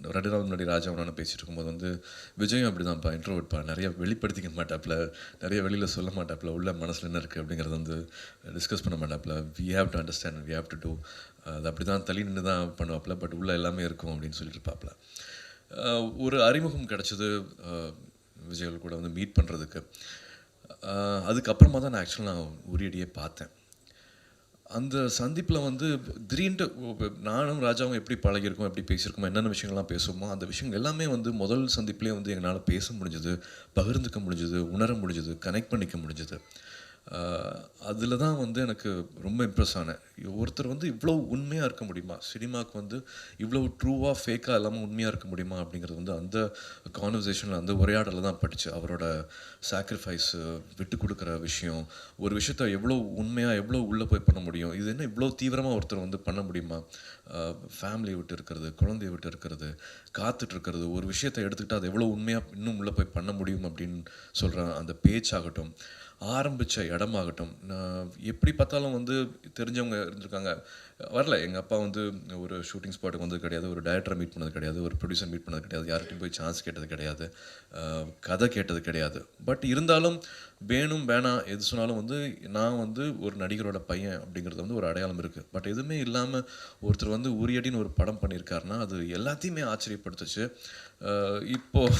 2 நாள் முன்னாடி ராஜாவோட பேசிகிட்டு இருக்கும்போது வந்து விஜயும் அப்படி தான்ப்பா, இன்ட்ரோவர்ட்ப்பா, நிறைய வெளிப்படுத்திக்க மாட்டாப்புல, நிறைய வெளியில் சொல்ல மாட்டாப்புல, உள்ள மனசில் என்ன இருக்குது அப்படிங்கிறத வந்து டிஸ்கஸ் பண்ண மாட்டாப்புல. We have to understand, we have to do. அது அப்படி தான் தள்ளி நின்று தான் பண்ணுவாப்புல, பட் உள்ளே எல்லாமே இருக்கும் அப்படின்னு சொல்லிட்டு இருப்பாப்புல. ஒரு அறிமுகம் கிடச்சிது விஜய் கூட வந்து மீட் பண்ணுறதுக்கு. அதுக்கப்புறமா தான் நான் ஆக்சுவலாக நான் உரியடியே பார்த்தேன். அந்த சந்திப்பில் வந்து திடீர்னு நானும் ராஜாவும் எப்படி பழகிருக்கோம், எப்படி பேசியிருக்கோம், என்னென்ன விஷயங்கள்லாம் பேசுவோமோ அந்த விஷயங்கள் எல்லாமே வந்து முதல் சந்திப்புலேயே வந்து எங்களால் பேச முடிஞ்சது, பகிர்ந்துக்க முடிஞ்சது, உணர முடிஞ்சது, கனெக்ட் பண்ணிக்க முடிஞ்சது. அதில் தான் வந்து எனக்கு ரொம்ப இம்ப்ரெஸ் ஆனேன். ஒருத்தர் வந்து இவ்வளோ உண்மையாக இருக்க முடியுமா, சினிமாவுக்கு வந்து இவ்வளோ ட்ரூவாக ஃபேக்காக இல்லாமல் உண்மையாக இருக்க முடியுமா அப்படிங்கிறது வந்து அந்த கான்வர்சேஷனில் அந்த உரையாடலில் தான் படிச்சு. அவரோட சாக்ரிஃபைஸு, விட்டு கொடுக்குற விஷயம், ஒரு விஷயத்த எவ்வளோ உண்மையாக எவ்வளோ உள்ளே போய் பண்ண முடியும், இது என்ன இவ்வளோ தீவிரமாக ஒருத்தர் வந்து பண்ண முடியுமா, ஃபேமிலியை விட்டு இருக்கிறது, குழந்தைய விட்டு இருக்கிறது, காத்துட்ருக்கிறது, ஒரு விஷயத்தை எடுத்துக்கிட்டால் அது எவ்வளோ உண்மையாக இன்னும் உள்ளே போய் பண்ண முடியும் அப்படின்னு சொல்கிற அந்த பேச்சாகட்டும், ஆரம்பித்த இடமாகட்டும். நான் எப்படி பார்த்தாலும் வந்து தெரிஞ்சவங்க இருந்திருக்காங்க, வரல. எங்கள் அப்பா வந்து ஒரு ஷூட்டிங் ஸ்பாட்டுக்கு வந்தது கிடையாது, ஒரு டைரக்டரை மீட் பண்ணது கிடையாது, ஒரு ப்ரொடியூசர் மீட் பண்ணது கிடையாது, யார்கிட்டையும் போய் சான்ஸ் கேட்டது கிடையாது, கதை கேட்டது கிடையாது. பட் இருந்தாலும் வேணும் வேணாம் எது சொன்னாலும் வந்து நான் வந்து ஒரு நடிகரோட பையன் அப்படிங்கிறது வந்து ஒரு அடையாளம் இருக்குது. பட் எதுவுமே இல்லாமல் ஒருத்தர் வந்து உரியடின்னு ஒரு படம் பண்ணியிருக்காருன்னா அது எல்லாத்தையுமே ஆச்சரியப்படுத்துச்சு. இப்போது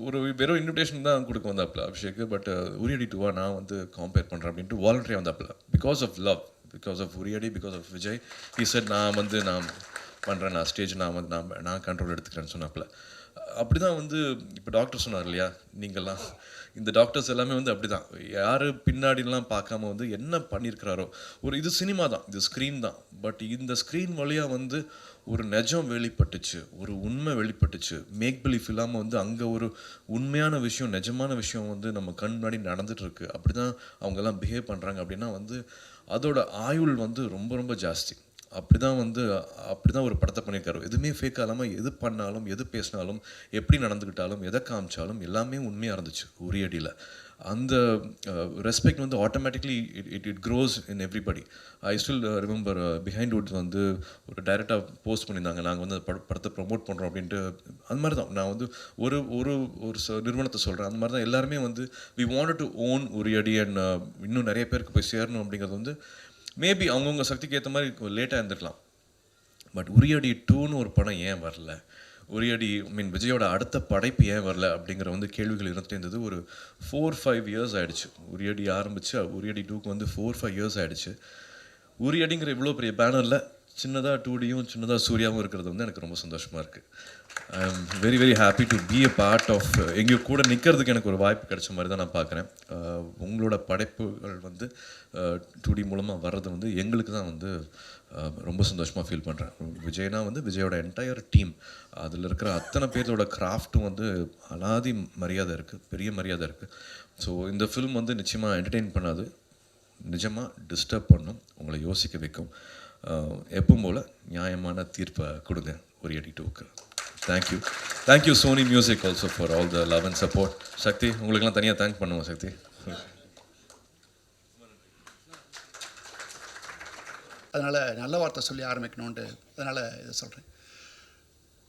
ஒரு வெறும் இன்விடேஷன் தான் கொடுக்க வந்தாப்புல அபிஷேக். பட் உரியடி டூவா நான் வந்து கம்பேர் பண்ணுறேன் அப்படின்ட்டு வாலண்டரியாக வந்தாப்புல. Because of love, because of Uriyadi, because of Vijay. He said நான் பண்ணுறேன், நான் ஸ்டேஜ் நான் கண்ட்ரோல் எடுத்துக்கிறேன்னு சொன்னாப்புல. அப்படி தான் வந்து இப்போ டாக்டர் சொன்னார் இல்லையா, நீங்கள்லாம் இந்த டாக்டர்ஸ் எல்லாமே வந்து அப்படி தான், யார் பின்னாடிலாம் பார்க்காம வந்து என்ன பண்ணியிருக்கிறாரோ. இது சினிமா தான், இது ஸ்க்ரீன் தான். பட் இந்த ஸ்க்ரீன் வழியாக வந்து ஒரு நிஜம் வெளிப்பட்டுச்சு, ஒரு உண்மை வெளிப்பட்டுச்சு. மேக் பிலீஃப் இல்லாமல் வந்து அங்கே ஒரு உண்மையான விஷயம், நிஜமான விஷயம் வந்து நம்ம கண் முன்னாடி நடந்துகிட்ருக்கு. அப்படி தான் அவங்கெல்லாம் பிஹேவ் பண்ணுறாங்க அப்படின்னா வந்து அதோட ஆயுள் வந்து ரொம்ப ரொம்ப ஜாஸ்தி. அப்படி தான் ஒரு படத்தை பண்ணியிருக்காரு. எதுவுமே ஃபேக்காக இல்லாமல் எது பண்ணாலும், எது பேசினாலும், எப்படி நடந்துக்கிட்டாலும், எதை காமிச்சாலும் எல்லாமே உண்மையாக இருந்துச்சு உரியடியில். அந்த ரெஸ்பெக்ட் வந்து automatically it cross in everybody. I still remember behind Woods வந்து ஒரு டைரெக்டாக போஸ்ட் பண்ணியிருந்தாங்க, நாங்கள் வந்து படத்தை ப்ரொமோட் பண்ணுறோம் அப்படின்ட்டு. அந்த மாதிரி தான் நான் வந்து ஒரு ஒரு ஒரு நிறுவனத்தை சொல்கிறேன். அந்த மாதிரி தான் எல்லாருமே வந்து we wanted to own Uriyadi and இன்னும் நிறைய பேருக்கு போய் சேரணும் அப்படிங்கிறது வந்து மேபி அவங்கவுங்க சக்திக்கு ஏற்ற மாதிரி லேட்டாக இருந்துக்கலாம். பட் உரியடி 2ன்னு ஒரு படம் ஏன் வரல, உரியடி விஜயோட அடுத்த படைப்பு ஏன் வரல அப்படிங்கிற வந்து கேள்விகள் இருந்துகிட்டே இருந்தது. ஒரு 4-5 இயர்ஸ் ஆகிடுச்சு உரியடி ஆரம்பித்து. உரியடி 2க்கு வந்து 4-5 இயர்ஸ் ஆகிடுச்சு. உரியடிங்கிற இவ்வளோ பெரிய பேனரில் சின்னதாக 2Dயும் சின்னதாக சூர்யாவும் இருக்கிறது வந்து எனக்கு ரொம்ப சந்தோஷமாக இருக்குது. I am very very happy to be a part of. எங்கள் கூட நிற்கிறதுக்கு எனக்கு ஒரு வாய்ப்பு கிடைச்ச மாதிரி தான் நான் பார்க்குறேன். உங்களோட படைப்புகள் வந்து 2D மூலமாக வர்றது வந்து எங்களுக்கு தான் வந்து ரொம்ப சந்தோஷமாக ஃபீல் பண்ணுறேன். விஜய்னா வந்து விஜயோட என்டையர் டீம், அதில் இருக்கிற அத்தனை பேரோட கிராஃப்ட்டும் வந்து அலாதி மரியாதை இருக்குது, பெரிய மரியாதை இருக்குது. ஸோ இந்த ஃபில்ம் வந்து நிச்சயமாக என்டர்டெயின் பண்ணாது, நிஜமாக டிஸ்டர்ப் பண்ணும், உங்களை யோசிக்க வைக்கும். எப்பவும் போல் நியாயமான தீர்ப்பை கொடுங்க உரியடி 2க்கு. Thank you Sony Music also for all the love and support. Sakthi, உங்களுக்கெல்லாம் தனியாக தேங்க் பண்ணுவோம் சக்தி. அதனால் நல்ல வார்த்தை சொல்லி ஆரம்பிக்கணுன்ட்டு அதனால் இதை சொல்கிறேன்.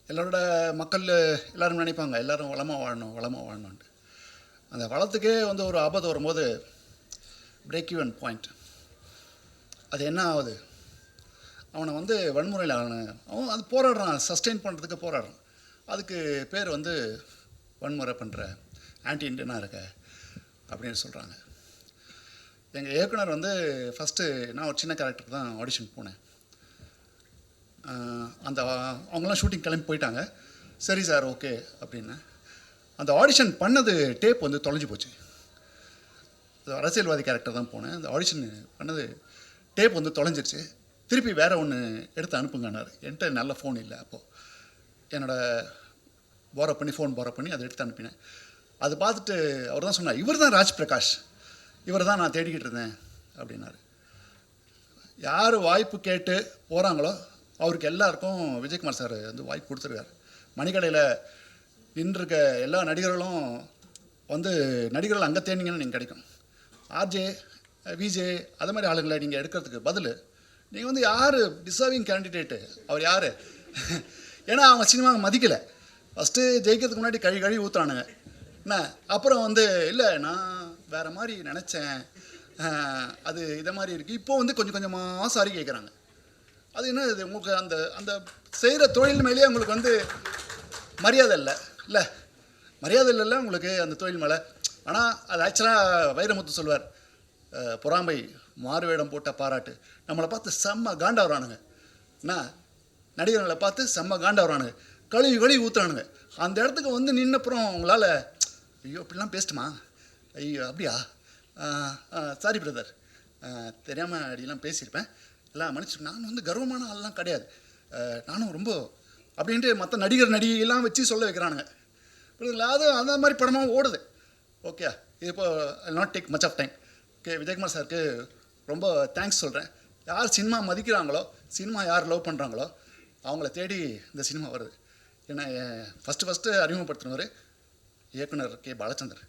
எல்லோரோட மக்கள் எல்லோரும் நினைப்பாங்க எல்லோரும் வளமாக வாழணுன்ட்டு. அந்த வளத்துக்கே வந்து ஒரு ஆபத்து வரும்போது பிரேக் ஈவன் பாயிண்ட் அது என்ன ஆகுது, அவனை வந்து வன்முறையில் அவன் அது போராடுறான், சஸ்டெயின் பண்ணுறதுக்கு போராடுறான். அதுக்கு பேர் வந்து வன்முறை பண்ணுற ஆன்டி இண்டியனாக இருக்க அப்படின்னு சொல்கிறாங்க. எங்கள் இயக்குனர் வந்து ஃபஸ்ட்டு நான் ஒரு சின்ன கேரக்டர் தான் ஆடிஷன் போனேன். அவங்களாம் ஷூட்டிங் கிளம்பி போயிட்டாங்க. சரி சார் ஓகே அப்படின்னு. அந்த ஆடிஷன் பண்ணது டேப் வந்து தொலைஞ்சு போச்சு. அரசியல்வாதி கேரக்டர் தான் போனேன். அந்த ஆடிஷன் பண்ணது டேப் வந்து தொலைஞ்சிருச்சு. திருப்பி வேறு ஒன்று எடுத்து அனுப்புங்கன்னாரு. என்கிட்ட நல்ல ஃபோன் இல்லை அப்போது. ஃபோன் போரோ பண்ணி அதை எடுத்து அனுப்பினேன். அது பார்த்துட்டு அவர் தான் சொன்னார், இவர் தான் ராஜ் பிரகாஷ், இவர் தான் நான் தேடிக்கிட்டு இருந்தேன் அப்படின்னாரு. யார் வாய்ப்பு கேட்டு போகிறாங்களோ அவருக்கு எல்லாருக்கும் விஜயகுமார் சார் வந்து வாய்ப்பு கொடுத்துருக்காரு. மணிக்கடையில் நின்றுருக்க எல்லா நடிகர்களும் வந்து நடிகர்கள் அங்கே தேடிங்கன்னா நீங்கள் கிடைக்கும். ஆர்ஜே, விஜே அது மாதிரி ஆளுங்களை நீங்கள் எடுக்கிறதுக்கு பதில் நீங்கள் வந்து யார் டிசர்விங் கேண்டிடேட்டு, அவர் யார்? ஏன்னா அவங்க சினிமாவை மதிக்கலை. ஃபஸ்ட்டு ஜெயிக்கிறதுக்கு முன்னாடி கழுவி ஊற்றுறானுங்க என்ன, அப்புறம் வந்து இல்லை நான் வேறு மாதிரி நினச்சேன், அது இதை மாதிரி இருக்குது, இப்போது வந்து கொஞ்சம் கொஞ்சமாக சாரி கேட்குறாங்க. அது என்ன இது உங்களுக்கு அந்த அந்த செய்கிற தொழில் மேலேயே உங்களுக்கு வந்து மரியாதை இல்லை மரியாதை இல்லைல்ல உங்களுக்கு அந்த தொழில் மேலே. ஆனால் அது ஆக்சுவலாக வைரமுத்து சொல்வார், பொறாமை மாறுவேடம் போட்ட பாராட்டு. நம்மளை பார்த்து செம்ம காண்டாவரானுங்க, என்ன நடிகர்களை பார்த்து செம்ம காண்டாவரானுங்க, கழுவி ஊற்றுறானுங்க. அந்த இடத்துக்கு வந்து நின்னப்புறம் உங்களால் ஐயோ இப்படிலாம் பேசிட்டுமா, ஐயோ அப்படியா, சாரி பிரதர், தெரியாமல் அப்படிலாம் பேசியிருப்பேன், எல்லாம் மன்னிச்சு. நான் வந்து கர்வமான ஆள்லாம் கிடையாது, நானும் ரொம்ப அப்படின்ட்டு மற்ற நடிகையெல்லாம் வச்சு சொல்ல வைக்கிறானுங்க. அது அந்த மாதிரி படமாக ஓடுது. ஓகே, இது இப்போ not take much of time. Okay, Vijayakumar சாருக்கு ரொம்ப தேங்க்ஸ் சொல்கிறேன். யார் சினிமா மதிக்கிறாங்களோ, சினிமா யார் லவ் பண்ணுறாங்களோ அவங்கள தேடி இந்த சினிமா வருது. ஏன்னா ஃபஸ்ட்டு அறிமுகப்படுத்தினவர் இயக்குனர் கே பாலச்சந்தர்,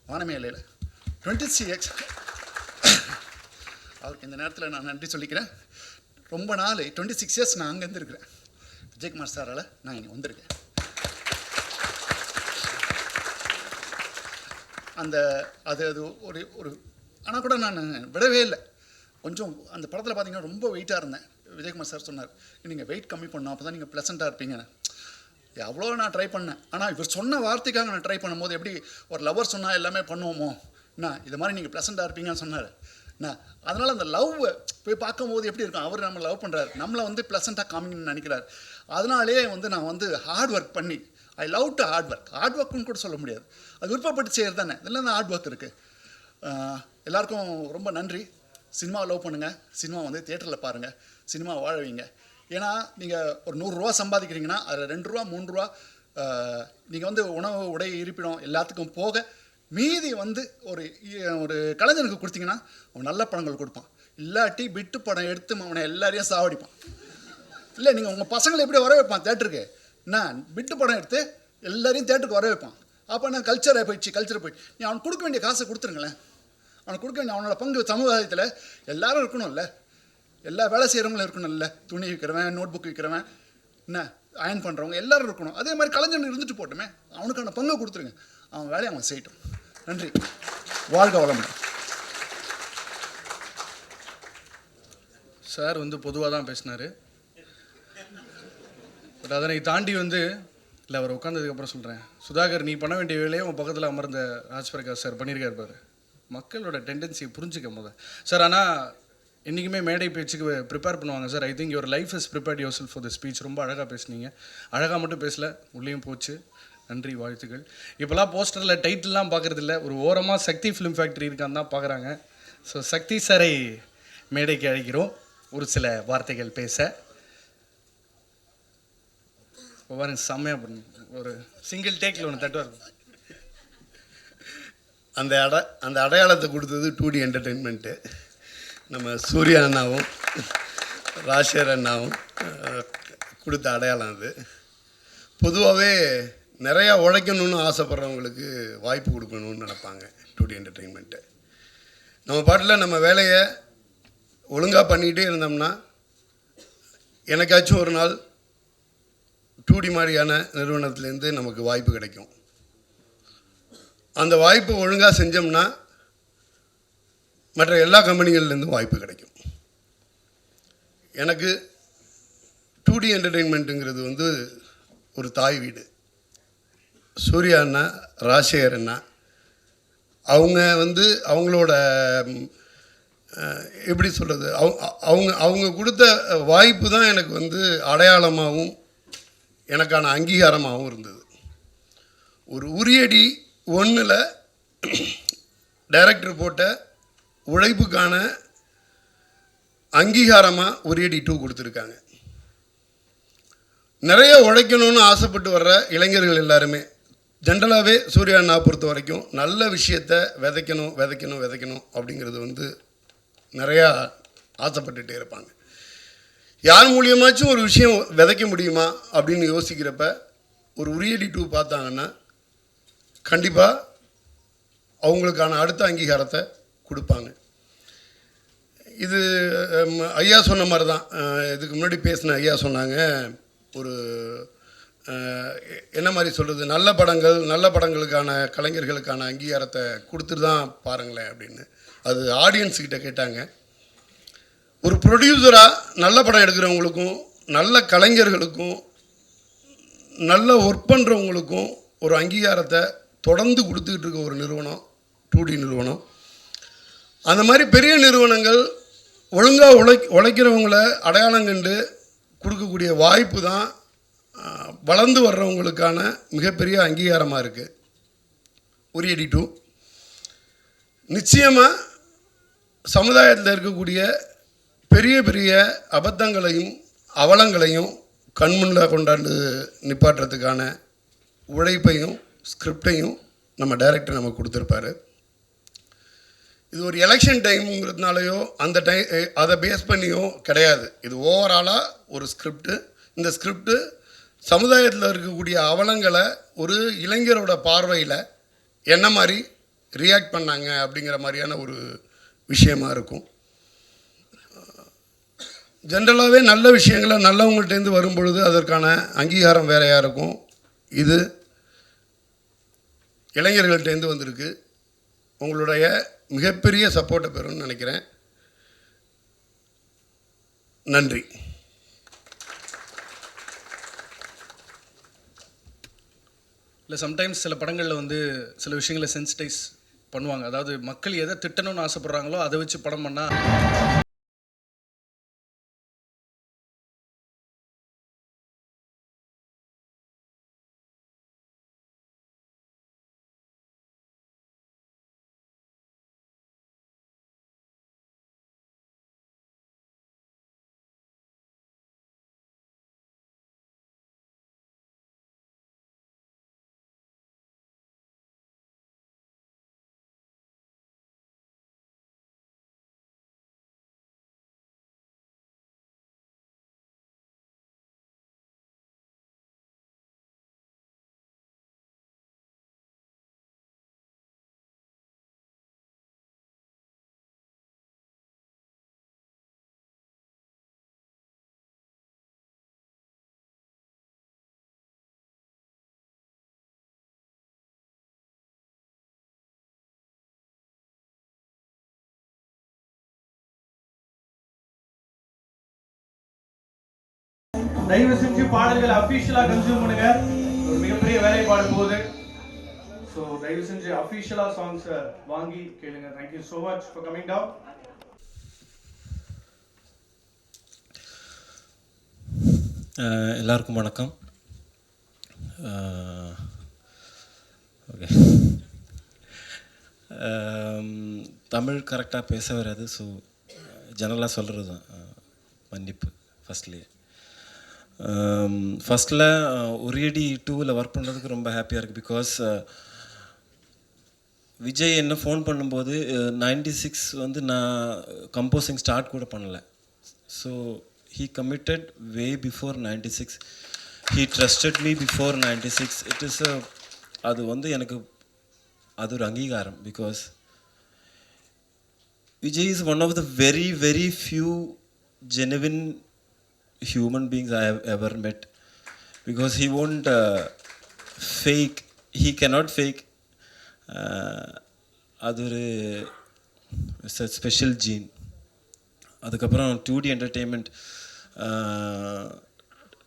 வானமே இல்லையில் 26X. அவருக்கு இந்த நேரத்தில் நான் நன்றி சொல்லிக்கிறேன். ரொம்ப நாள் 26 இயர்ஸ் நான் அங்கேருந்து இருக்கிறேன். விஜயகுமார் சாரால் நான் இங்கே வந்திருக்கேன். அது ஒரு ஆனால் கூட நான் விடவே இல்லை. கொஞ்சம் அந்த படத்தில் பார்த்தீங்கன்னா ரொம்ப வெயிட்டாக இருந்தேன். விஜயகுமார் சார் சொன்னார், நீங்கள் வெயிட் கம்மி பண்ணணும், அப்போ தான் நீங்கள் ப்ளசண்ட்டாக இருப்பீங்கன்னு. அவ்வளோ நான் ட்ரை பண்ணேன். ஆனால் இவர் சொன்ன வார்த்தைக்காக நான் ட்ரை பண்ணும்போது எப்படி ஒரு லவர் சொன்னால் எல்லாமே பண்ணுவோமோ, என்ன இது மாதிரி நீங்கள் ப்ளசண்ட்டாக இருப்பீங்கன்னு சொன்னார். என்ன அதனால் அந்த லவ் போய் பார்க்கும்போது எப்படி இருக்கும், அவர் நம்ம லவ் பண்ணுறாரு, நம்மளை வந்து ப்ளசண்ட்டாக காமிங்கன்னு நினைக்கிறார். அதனாலே வந்து நான் வந்து ஹார்ட் ஒர்க் பண்ணி, ஐ லவ் டு ஹார்ட் ஒர்க்குன்னு கூட சொல்ல முடியாது, அது விருப்பப்பட்டு செய்கிறது தானே, இதில் தான் ஹார்ட் ஒர்க் இருக்குது. எல்லாருக்கும் ரொம்ப நன்றி. சினிமா லவ் பண்ணுங்கள், சினிமா வந்து தியேட்டரில் பாருங்கள், சினிமா வாழ வைங்க. ஏன்னா நீங்கள் ஒரு 100 ரூபா சம்பாதிக்கிறீங்கன்னா அதில் 2 ரூபா 3 ரூபா நீங்கள் வந்து உணவு உடை இருப்பிடம் எல்லாத்துக்கும் போக மீதி வந்து ஒரு கலைஞனுக்கு கொடுத்தீங்கன்னா அவன் நல்ல படங்கள் கொடுப்பான். இல்லாட்டி பிட்டு படம் எடுத்து அவனை எல்லாரையும் சாவடிப்பான். இல்லை, நீங்கள் உங்கள் பசங்களை எப்படி வர வைப்பான் தேட்டருக்கு, என்ன பிட்டு படம் எடுத்து எல்லாரையும் தேட்டருக்கு வர வைப்பான். அப்போ நான் கல்ச்சரை போய் நீ அவனுக்கு கொடுக்க வேண்டிய காசை கொடுத்துருங்களேன். அவனுக்கு கொடுக்க வேண்டிய அவனோட பங்கு சமுதாயத்தில் எல்லாரும் இருக்கணும்ல, எல்லா வேலை செய்கிறவங்களும் இருக்கணும்ல, துணி விற்கிறவன், நோட் புக் விற்கிறவன், என்ன அயன் பண்ணுறவங்க எல்லோரும் இருக்கணும். அதே மாதிரி கலைஞன் இருந்துட்டு போட்டுமே, அவனுக்கான பங்கை கொடுத்துருங்க, அவன் வேலையை அவன் செய்யட்டும். நன்றி, வாழ்க வளமுடன். சார் வந்து பொதுவாக தான் பேசினார். பட் அதனை தாண்டி வந்து இல்லை, அவர் உட்காந்ததுக்கப்புறம் சொல்கிறேன், சுதாகர் நீ பண்ண வேண்டிய வேலையை உன் பக்கத்தில் அமர்ந்த ராஜ்பிரகாஷ் சார் பண்ணியிருக்காரு பாரு. மக்களோட டெண்டன்சியை புரிஞ்சுக்க போதும் சார். ஆனால் என்றைக்குமே மேடை பேச்சுக்கு ப்ரிப்பேர் பண்ணுவாங்க sir. I think your life is prepared your self for the speech. ரொம்ப அழகாக பேசுனீங்க. அழகாக மட்டும் பேசல, உள்ளேயும் போச்சு. நன்றி, வாழ்த்துக்கள். இப்போலாம் போஸ்டரில் டைட்டில்லாம் பார்க்குறதில்ல, ஒரு ஓரமாக சக்தி ஃபிலிம் ஃபேக்ட்ரி இருக்கான்னு தான் பார்க்குறாங்க. ஸோ சக்தி சாரை மேடைக்கு அழைக்கிறோம் ஒரு சில வார்த்தைகள் பேச. பாருங்க, செம்மையாக பண்ணும், ஒரு சிங்கிள் டேக்கில் ஒன்று தட்டுவார். அந்த அடையாளத்தை கொடுத்தது 2D என்டர்டெயின்மெண்ட்டு. நம்ம சூர்யா அண்ணாவும் ராஜேர் அண்ணாவும் கொடுத்த அடையாளம் அது. பொதுவாகவே நிறையா உழைக்கணும்னு ஆசைப்பட்றவங்களுக்கு வாய்ப்பு கொடுக்கணும்னு நினைப்பாங்க 2D என்டர்டெயின்மெண்ட்டு. நம்ம பாட்டில் நம்ம வேலையை ஒழுங்காக பண்ணிக்கிட்டே இருந்தோம்னா எனக்காச்சும் ஒரு நாள் 2D மாதிரியான நிறுவனத்துலேருந்து நமக்கு வாய்ப்பு கிடைக்கும். அந்த வாய்ப்பு ஒழுங்காக செஞ்சோம்னா மற்ற எல்லா கம்பெனிகள்லேருந்தும் வாய்ப்பு கிடைக்கும். எனக்கு 2D என்டர்டெயின்மெண்ட்டுங்கிறது வந்து ஒரு தாய் வீடு. சூர்யா அண்ணா, ராஜேகர் அண்ணா அவங்க வந்து அவங்களோட எப்படி சொல்கிறது, அவங்க கொடுத்த வாய்ப்பு தான் எனக்கு வந்து அடையாளமாகவும் எனக்கான அங்கீகாரமாகவும் இருந்தது. ஒரு உரியடி 1 டைரக்டர் போட்ட உழைப்புக்கான அங்கீகாரமாக உரியடி 2 கொடுத்துருக்காங்க. நிறைய உழைக்கணும்னு ஆசைப்பட்டு வர்ற இளைஞர்கள் எல்லாருமே ஜென்ரலாகவே சூர்யா அண்ணா பொறுத்த வரைக்கும் நல்ல விஷயத்தை விதைக்கணும் அப்படிங்கிறது வந்து நிறையா ஆசைப்பட்டுட்டே இருப்பாங்க. யார் மூலியமாச்சும் ஒரு விஷயம் விதைக்க முடியுமா அப்படின்னு யோசிக்கிறப்ப ஒரு உரியடி 2 பார்த்தாங்கன்னா கண்டிப்பாக அவங்களுக்கான அடுத்த அங்கீகாரத்தை கொடுப்பாங்க. இது ஐயா சொன்ன மாதிரி தான். இதுக்கு முன்னாடி பேசின ஐயா சொன்னாங்க, ஒரு என்ன மாதிரி சொல்கிறது, நல்ல படங்களுக்கான கலைஞர்களுக்கான அங்கீகாரத்தை கொடுத்துட்டு தான் பாருங்களேன் அப்படின்னு. அது ஆடியன்ஸுக்கிட்ட கேட்டாங்க. ஒரு ப்ரொடியூசராக நல்ல படம் எடுக்கிறவங்களுக்கும் நல்ல கலைஞர்களுக்கும் நல்ல ஒர்க் பண்ணுறவங்களுக்கும் ஒரு அங்கீகாரத்தை தொடர்ந்து கொடுத்துக்கிட்டு இருக்க ஒரு நிறுவனம் 2D நிறுவனம். அந்த மாதிரி பெரிய நிறுவனங்கள் ஒழுங்காக உழைக்கிறவங்கள அடையாளம் கண்டு கொடுக்கக்கூடிய வாய்ப்பு தான் வளர்ந்து வர்றவங்களுக்கான மிகப்பெரிய அங்கீகாரமாக இருக்குது உரியடி 2. நிச்சயமாக சமுதாயத்தில் இருக்கக்கூடிய பெரிய பெரிய அபத்தங்களையும் அவலங்களையும் கண்முன்னில் கொண்டாந்து நிப்பாட்டுறதுக்கான உழைப்பையும் ஸ்கிரிப்டையும் நம்ம டைரக்டர் நமக்கு கொடுத்துருப்பாரு. இது ஒரு எலெக்ஷன் டைம்ங்கிறதுனாலையோ அந்த அதை பேஸ் பண்ணியோ கிடையாது. இது ஓவராலாக ஒரு ஸ்கிரிப்டு. இந்த ஸ்கிரிப்டு சமுதாயத்தில் இருக்கக்கூடிய அவலங்களை ஒரு இளைஞரோட பார்வையில் என்ன மாதிரி ரியாக்ட் பண்ணாங்க அப்படிங்கிற மாதிரியான ஒரு விஷயமாக இருக்கும். ஜென்ரலாகவே நல்ல விஷயங்களை நல்லவங்கள்ட்டேருந்து வரும்பொழுது அதற்கான அங்கீகாரம் வேறையாக இருக்கும். இது இளைஞர்கள்ட்டேருந்து வந்திருக்கு. உங்களுடைய மிகப்பெரிய சப்போர்ட்டை பெறும்னு நினைக்கிறேன். நன்றி. இல்லை, சம்டைம்ஸ் சில படங்களில் வந்து சில விஷயங்களை சென்சிட்டைஸ் பண்ணுவாங்க. அதாவது மக்கள் எதை திட்டணும்னு ஆசைப்படுறாங்களோ அதை வச்சு படம் பண்ணால் தயவு செஞ்சு பாடல்களை அஃபீஷியலாக கன்சியூம் பண்ணுங்க. ஒரு மிகப்பெரிய வேலைப்பாடு போகுது. ஸோ தயவு செஞ்சு அஃபீஷியலாக சாங்ஸை வாங்கி கேளுங்க. Thank you so much for coming down. எல்லாருக்கும் வணக்கம். ஓகே, தமிழ் கரெக்டாக பேச வராது. ஸோ ஜெனரலாக சொல்கிறது தான் மன்னிப்பு ஃபஸ்ட்லேயே. ஃபஸ்ட்டில் உரியடி 2வில் ஒர்க் பண்ணுறதுக்கு ரொம்ப ஹாப்பியாக இருக்குது. பிகாஸ் விஜய் என்ன ஃபோன் பண்ணும்போது 96 வந்து நான் கம்போசிங் ஸ்டார்ட் கூட பண்ணலை. So he committed way before 96. He trusted me before 96. It is a அது வந்து எனக்கு அது ஒரு அங்கீகாரம். Because Vijay is one of the very, very few genuine human beings I have ever met. Because he won't fake. He cannot fake. அது ஒரு special gene. அதுக்கப்புறம் 2D entertainment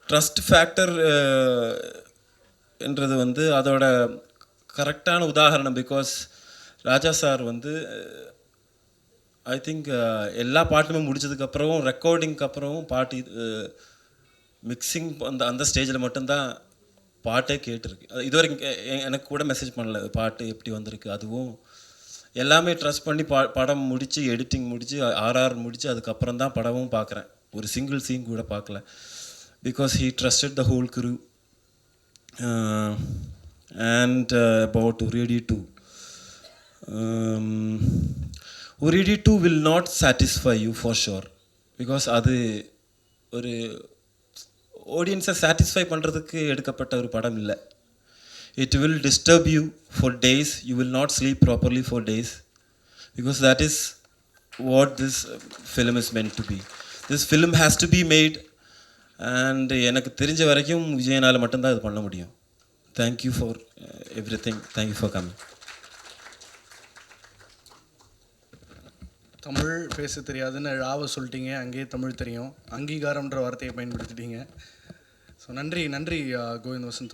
trust factor என்றது வந்து அதோட கரெக்டான உதாரணம். பிகாஸ் ராஜா சார் வந்து I think எல்லா பாட்டுமே முடிச்சதுக்கப்புறம் ரெக்கார்டிங்க்கு அப்புறம் பாட்டு மிக்சிங் அந்த ஸ்டேஜில் மட்டும்தான் பாட்டே கேட்டிருக்கு. இது வரைக்கும் எனக்கு கூட மெசேஜ் பண்ணல பாட்டு எப்படி வந்திருக்கு. அதுவும் எல்லாமே ட்ரஸ்ட் பண்ணி படம் முடித்து எடிட்டிங் முடித்து RR முடித்து அதுக்கப்புறம் தான் படமும் பார்க்குறேன். ஒரு சிங்கிள் சீன் கூட பார்க்கல. Because he trusted the whole crew. And about Uriyadi 2. Uriyadi 2 will not satisfy you for sure. Because அது ஒரு ஆடியன்ஸை சாட்டிஸ்ஃபை பண்ணுறதுக்கு எடுக்கப்பட்ட ஒரு படம் இல்லை. It will disturb you for days. You will not sleep properly for days. Because that is what this film is meant to be. This film has to be made. And எனக்கு தெரிஞ்ச வரைக்கும் விஜயனால் மட்டும்தான் இது பண்ண முடியும். Thank you for everything. Thank you for coming. Tamil பேச தெரியாதுன்னு ராவ சொல்லிட்டீங்க. அங்கேயே தமிழ் தெரியும். அங்கீகாரம்ன்ற வார்த்தையை பயன்படுத்திட்டீங்க. ஸோ நன்றி கோவிந்த் வசந்த்.